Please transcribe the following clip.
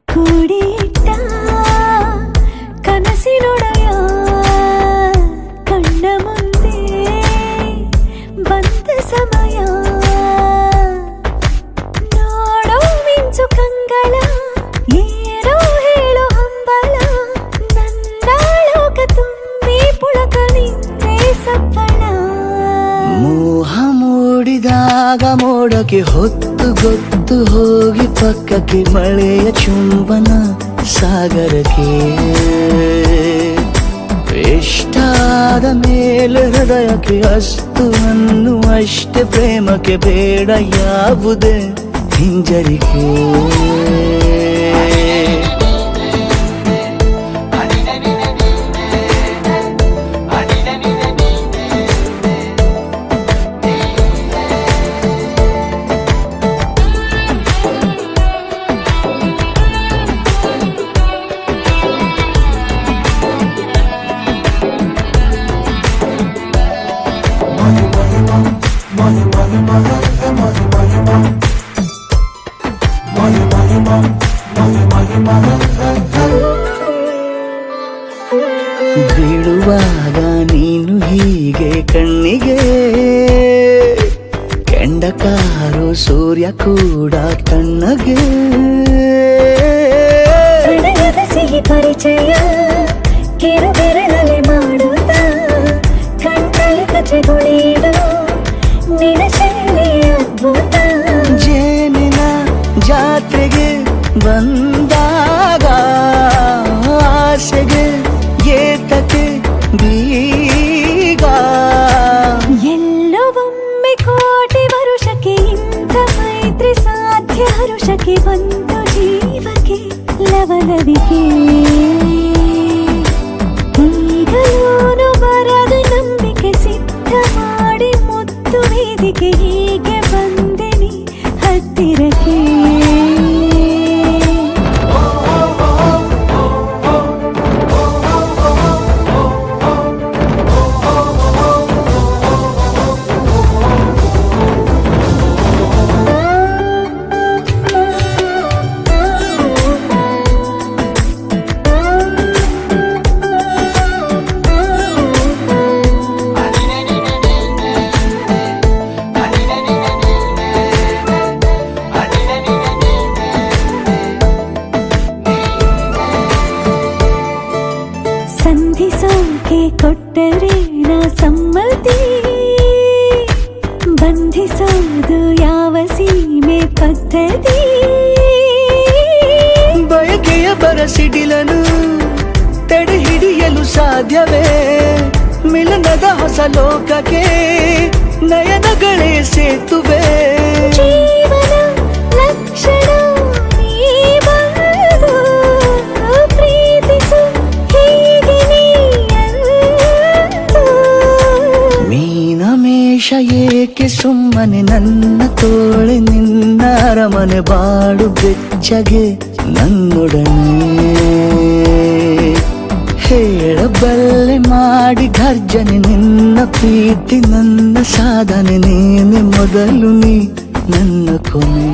ಕೂಡಿಟ್ಟ ಕನಸಿನೊಡೆಯ ಕಣ್ಣ ಮುಂದೆ ಬಂದ ಸಮಯ ನೋಡೋ ಮಿಂಚು ಕಂಗಳ ಏನೋ ಹೇಳೋ ಹಂಬಲ ನನ್ನ ಲೋಕ ತುಂಬಿ ಪುಳಕ ನಿಂತೆ ಸಫಲ ಮೋಹ ಮೂಡಿದಾಗ ಮೋಡಕ್ಕೆ ಹೊತ್ತು ಗೊತ್ತು ಹೋಗಿ ಪಕ್ಕಕ್ಕೆ ಮಳೆಯ ಚುಂಬನ ಸಾಗರಕ್ಕೆ ಇಷ್ಟಾದ ಮೇಲೆ ಹೃದಯಕ್ಕೆ ಅಸ್ತು ಅನ್ನುವಷ್ಟೇ ಪ್ರೇಮಕ್ಕೆ ಬೇಡ ಯಾವುದೇ ಹಿಂಜರಿಕೆ ಬೀಳುವಾಗ ನೀನು ಹೀಗೆ ಕಣ್ಣಿಗೆ ಕೆಂಡಕಾರು ಸೂರ್ಯ ಕೂಡ ಕಣ್ಣಗೆ ಹೃದಯದ ಸಿಹಿ ಪರಿಚಯ ಕಿರು ಬೆರಳಲ್ಲಿ ಮಾಡುತ್ತ ಕಣ್ಣಲ್ಲಿ ಕಚ್ಚೆಗುಳಿಡು ನಿನ ಶೈಲಿ ಅದ್ಭುತ ಜೇನಿನ ಜಾತ್ರೆಗೆ ಬಂದಾಗ ಆಸೆಗೆ ಏತಕ್ಕೆ ಬೀಗ ಎಲ್ಲೋ ಒಮ್ಮೆ ಕೋಟಿ ವರುಷಕ್ಕೆ ಇಂಥ ಮೈತ್ರಿ ಸಾಧ್ಯ ಹರುಷಕ್ಕೆ ಬಂತು ಜೀವಕ್ಕೆ ಲವಲವಿಕೆ ಈಗಲೂನು ಬರದ ನಂಬಿಕೆ ಸಿದ್ಧ ಮಾಡಿ ಮುತ್ತು ವೇದಿಕೆ ಹೀಗೆ ಬಂದೆನಿ ಹತ್ತಿರಕ್ಕೆ ಸಂಧಿಸೋಕೆ ಕೊಟ್ಟರೆ ನಾ ಸಮ್ಮತಿ ಬಂಧಿಸೋದು ಯಾವ ಸೀಮೆ ಪದ್ಧತಿ ಬಯಕೆಯ ಬರಸಿಡಿಲನು ತಡೆ ಹಿಡಿಯಲು ಸಾಧ್ಯವೇ ಮಿಲನದ ಹೊಸ ಲೋಕಕ್ಕೆ ನಯನಗಳೇ ಸೇತುವೆ ಜೀವನ ಲಕ್ಷಣ ನೀ ಬಂದು ಪ್ರೀತಿಸು ಹೀಗೆ ನೀಯಂದು ಮೀನಮೇಷ ಏಕೆ ಸುಮ್ಮನೆ ನನ್ನ ತೋಳೆ ನಿನ್ನ ಅರಮನೆ ಬಾಡು ಬೆಚ್ಚಗೆ ನನ್ನೊಡನೆ ಹೇಳಬಲ್ಲೆ ಮಾಡಿ ಗರ್ಜನೆ ನಿನ್ನ ಪ್ರೀತಿ ನನ್ನ ಸಾಧನೆ ನೀನೆ ಮೊದಲು ನೀ ನನ್ನ ಕೊನೆ